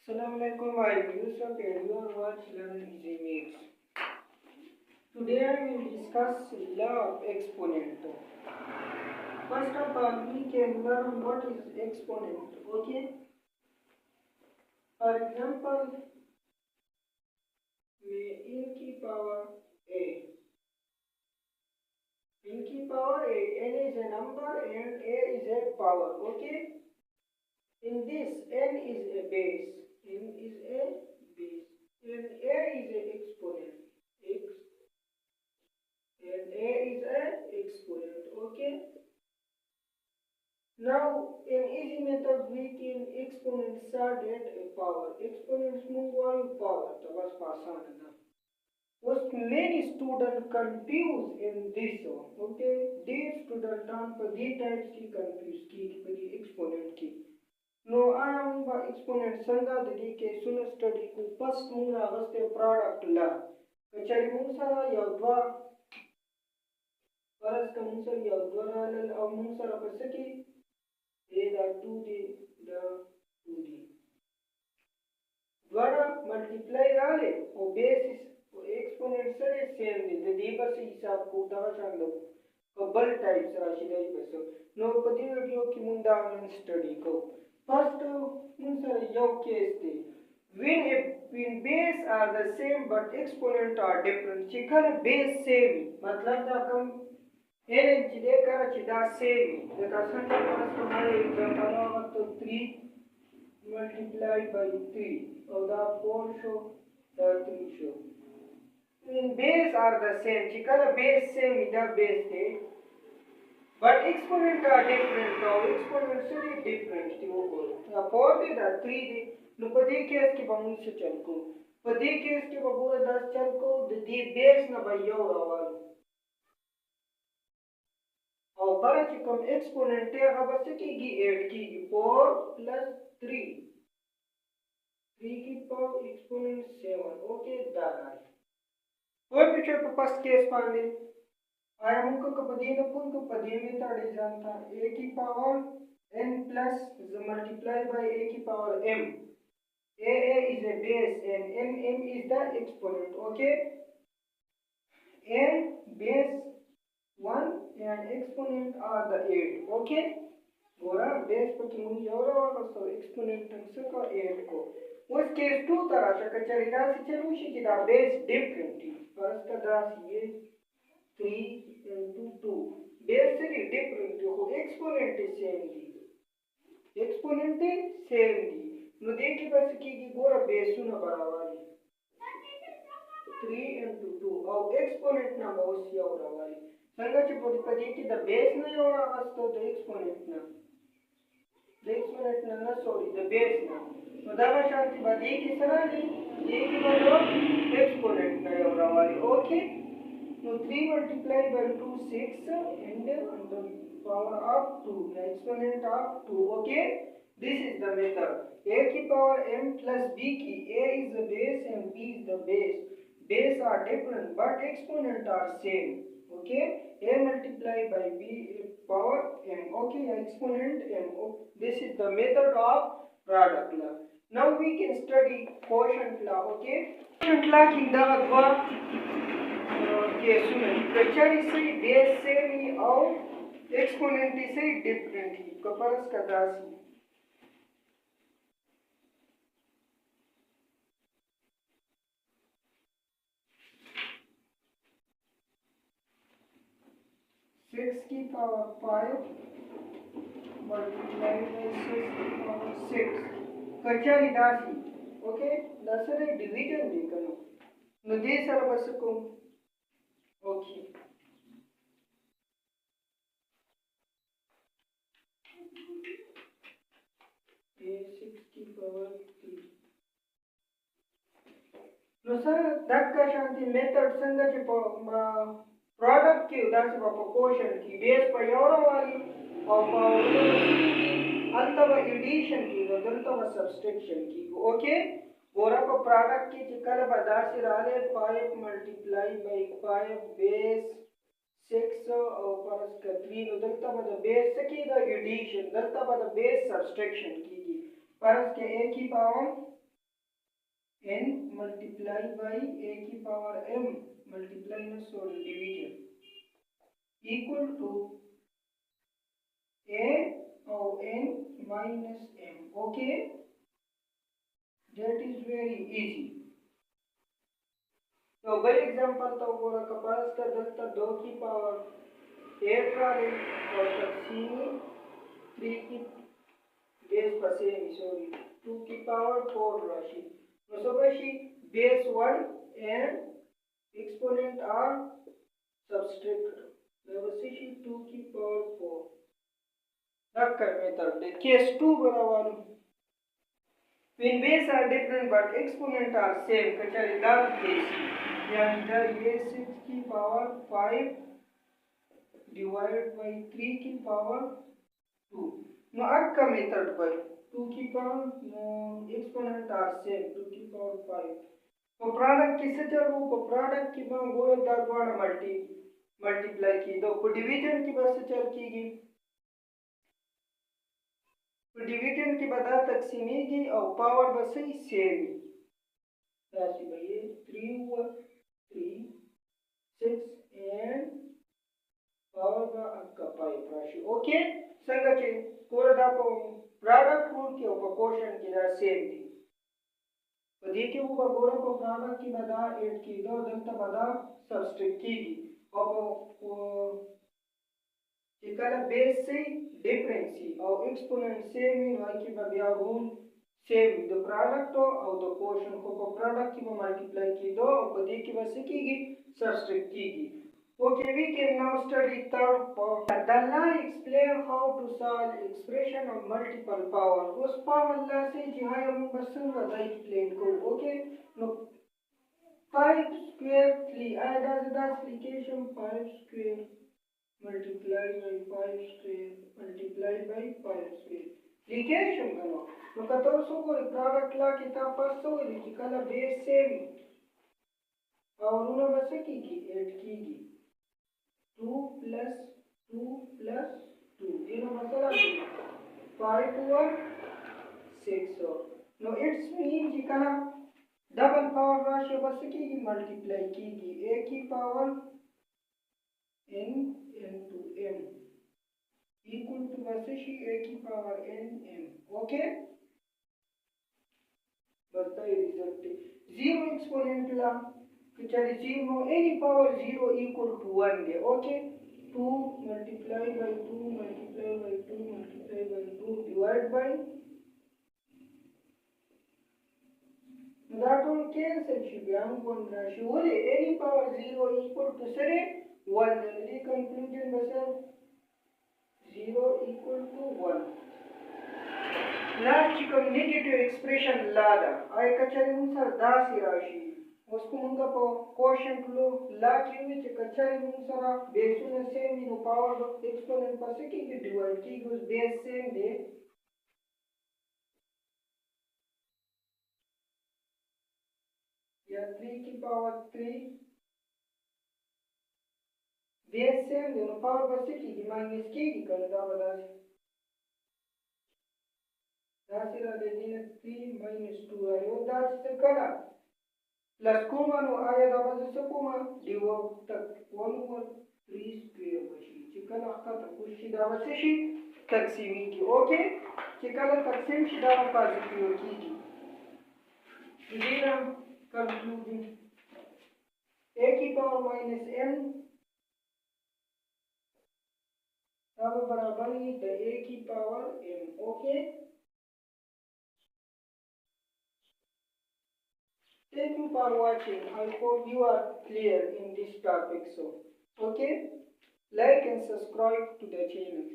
Assalamualaikum, I am Yusuf and you are watching Learn Easy Maths. Today I will discuss law of exponent. First of all, we can learn what is exponent. Okay. For example, may n की power a. n की power a. N is a number and a is a power. Okay. In this, n is a base. N is a base. And a is a exponent. X and a is an exponent. Okay. Now in easy method we can exponents are at a power. Exponents move on power. तो बस आसान है ना. Was many students confused in this one. Okay. These students on पर दी types की confused की परी exponent की. No I am by exponent संगा दरी के सुन study को first मुंगा वस्ते product ला. कचरी मुंगसरा या द्वा परस का मुंगसर या द्वा राल अब मुंगसरा पर सकी a the 2d द्वारा मल्टीप्लाई राले और बेसिस और एक्सपोनेंट सरे सेम दे दी बस हिसाब को दवा शांदो कबल टाइप्स राशि दई बस नो पदी वीडियो की मुंडा मन स्टडी को फर्स्ट मुंसर यो केस दे when base are the same but exponent are different चिकन base same मतलब दा कम एन चिदे कर चिदा सेम देखा संख्या परस हमारे एग्जांपल होगा तो 3 multiplied by 3 or the 4 show the 3 show in base are the same chikala base same ida base state but exponent are different now exponent से different थी वो बोल या 4 दे दा 3 दे नो पदी केस की बाउंड से चल को पदी केस के बबूरा 10 चल को दी बेस ना भैया और और बड़ा चिकम एक्सपोनेंट है अब सकेगी 8 की 4 plus 3 की पावर एक्सपोनेंट 7 ओके दादा और पीछे पे फर्स्ट केस पांडे आया मुको को पदी न पुन को पदी में ताड़ी जानता a की पावर n plus multiply by a की power m a is a base and m is the exponent okay and base 1 and exponent are the 8 okay गोरा बेस पर की मुझे और वाला exponent से का 8 को उस केस 2 तरह से कचरी राशि चलू शी की दा बेस डिफरेंट थी पर इसका राशि ये 3 into 2 बेस से डिफरेंट हो एक्सपोनेंट सेम दी एक्सपोनेंट सेम दी नो देखिए बस की गोरा बेस सुना बराबर है 3 into 2 और एक्सपोनेंट ना बहुत सी और वाली संगत पदी की द बेस नहीं हो रहा तो द एक्सपोनेंट ना सॉरी द बेस ना तो दावा शांति बदी की तरह नहीं ये की बदलो एक्सपोनेंट नहीं हो रहा वाली ओके तो 3 multiplied by 2 6 and the power of 2 the exponent of 2 okay this is the method a की power m plus b की a is the base and b is the base are different but exponent are same okay a multiplied by b power m okay exponent m this is the method of product law now we can study quotient law okay quotient law की दावा के सुने कचरी से base से भी और exponent से डिफरेंट ही कपरस का दासी सिक्स की पावर 5 मल्टीप्लाई बाय 6 की पावर 6 कचरी दासी ओके दसरे डिवीजन भी करो न दे सर बस को ओके ये 6 की पावर 3 नो सर धक्का शांति मेथड संगत प्रोडक्ट की उदाहरण से प्रोपोर्शन की बेस पर योरो वाली और अंतवा एडिशन की अंतवा सब्सट्रैक्शन की ओके और अब प्रोडक्ट की चिकल बदासी राले 5 मल्टीप्लाई बाय 5 बेस 6 और परस का 3 उदलता बद बेस की द एडिशन दलता बद बेस सब्सट्रैक्शन की परस के a की पावर n multiply by a की power m multiply ना sorry division equal to a of n minus m. Okay, that is very easy. तो भाई एग्जांपल तो बोला कपास का दस्ता 2 की पावर 8 वाले और तकसीमी 3 की बेस पसेमी सॉरी 2 की पावर 4 राशि तो सबशी base 1 and exponent are subtracted सबशी 2 की पावर 4 रखकर मेथड दे केस 2 बराबर when base are different but exponent are same कचरे दाल केस यानी ये 6 की पावर 5 डिवाइड बाई 3 की पावर 2 नो अक्का मेथड पर 2 की पावर एक्सपोनेंट आर सेम 2 की पावर 5 तो प्रोडक्ट किससे चलो को प्रोडक्ट की पावर गोल दादवाना मल्टीप्लाई की दो को डिवीजन की बस चल कीगी तो डिवीजन की बता तकसीमी की और पावर बस ही सेम राशि भाई 3 हुआ 3 6 and power का आपका 5 राशि ओके संगचे कोरदा को प्रोडक्ट रूल के ऊपर क्वेश्चन की ना सेम थी तो देखिए ऊपर गोरा को प्रोडक्ट की बता 8 की दो दंता बता सब्सट्रैक्ट कीगी और इकला बेस से डिफरेंस ही और एक्सपोनेंट सेम ही वाई की बबिया रूल सेम द प्रोडक्ट और द क्वेश्चन को प्रोडक्ट की मल्टीप्लाई की दो और बदी की बस कीगी subtract कीगी. Okay, we can now study third part. The law explain how to solve expression of multiple power. उस power law से जहाँ हम बस वही explain को. Okay, no 5 square 3. That's application 5 square multiplied by 5 square multiplied by 5 square. Application करो. तो कतो सो को product law किताब पर सो लिखी कला base same और उन्हें बस की 8 की 2 plus 2 plus 2 ये ना मसला 5 over 6 और नो इट्स मीन कि कना डबल पावर राशि बस की मल्टीप्लाई की a की पावर n into m equal to बस ही a की पावर n m ओके बताइए रिजल्ट 0 एक्सपोनेंट ला चलिए 0 any power 0 equal to 1 है okay 2 multiplied by 2 multiplied by 2 multiplied by 2 divided by that will cancel should be one ratio only any power 0 equal to say 1 the conclusion was 0 equal to 1 last को negative expression लादा आय कचरे अनुसार दासी राशि उसको मुंगा पो क्वेश्चन लो ला की में कचरे अनुसार बेसु ने सेम इन पावर एक्सपोनेंट पर से की डिवाइड की उस बेस सेम दे या 3 की पावर 3 बेस सेम दे पावर पर से की माइनस की कर दा बता दासी रा दे 3 minus 2 आयो दास से करा प्लस को मानो आया दाबा से को मा डिवो तक 1 over 3 square बची चिकन अक्का तक कुछ दाबा से शी तकसीमी की ओके चिकन तकसीम शी दाबा पॉजिटिव की इधर कंक्लूजन a की पावर माइनस n अब बराबर ही द a की power m okay. Thank you for watching. I hope you are clear in this topic. So, okay, like and subscribe to the channel.